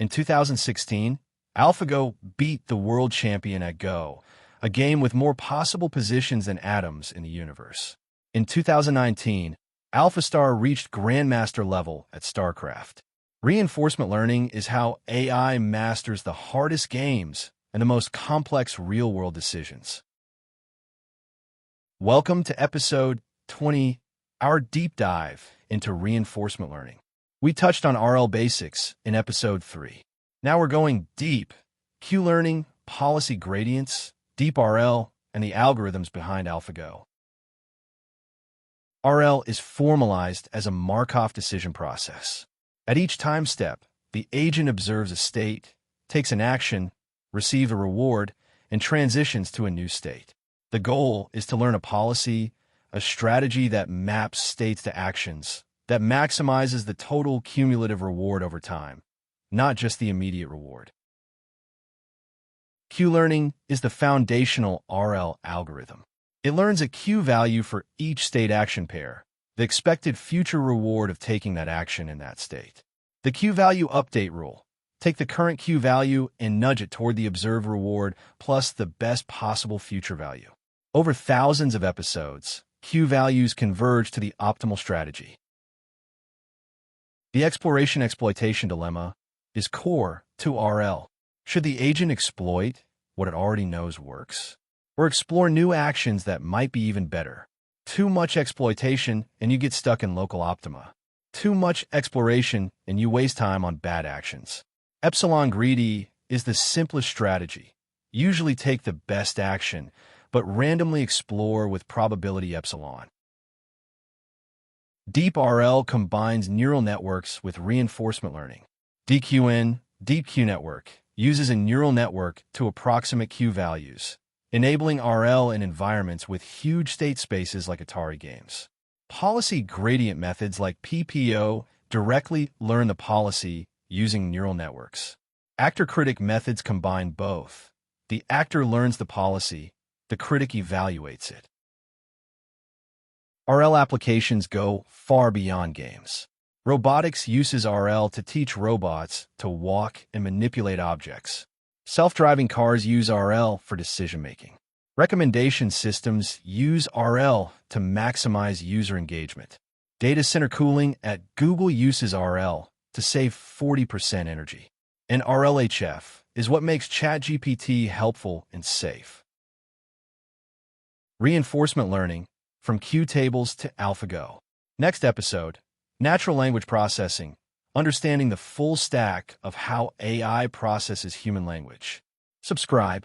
In 2016, AlphaGo beat the world champion at Go, a game with more possible positions than atoms in the universe. In 2019, AlphaStar reached Grandmaster level at StarCraft. Reinforcement learning is how AI masters the hardest games and the most complex real-world decisions. Welcome to episode 20, our deep dive into reinforcement learning. We touched on RL basics in episode 3. Now we're going deep. Q-learning, policy gradients, deep RL, and the algorithms behind AlphaGo. RL is formalized as a Markov decision process. At each time step, the agent observes a state, takes an action, receives a reward, and transitions to a new state. The goal is to learn a policy, a strategy that maps states to actions, that maximizes the total cumulative reward over time, not just the immediate reward. Q-learning is the foundational RL algorithm. It learns a Q value for each state action pair, the expected future reward of taking that action in that state. The Q value update rule. Take the current Q value and nudge it toward the observed reward plus the best possible future value. Over thousands of episodes, Q values converge to the optimal strategy. The exploration-exploitation dilemma is core to RL. Should the agent exploit what it already knows works, or explore new actions that might be even better? Too much exploitation and you get stuck in local optima. Too much exploration and you waste time on bad actions. Epsilon greedy is the simplest strategy. Usually take the best action, but randomly explore with probability epsilon. Deep RL combines neural networks with reinforcement learning. DQN, Deep Q Network, uses a neural network to approximate Q values, enabling RL in environments with huge state spaces like Atari games. Policy gradient methods like PPO directly learn the policy using neural networks. Actor-critic methods combine both. The actor learns the policy, the critic evaluates it. RL applications go far beyond games. Robotics uses RL to teach robots to walk and manipulate objects. Self-driving cars use RL for decision-making. Recommendation systems use RL to maximize user engagement. Data center cooling at Google uses RL to save 40% energy. And RLHF is what makes ChatGPT helpful and safe. Reinforcement learning, from Q tables to AlphaGo. Next episode, natural language processing, understanding the full stack of how AI processes human language. Subscribe.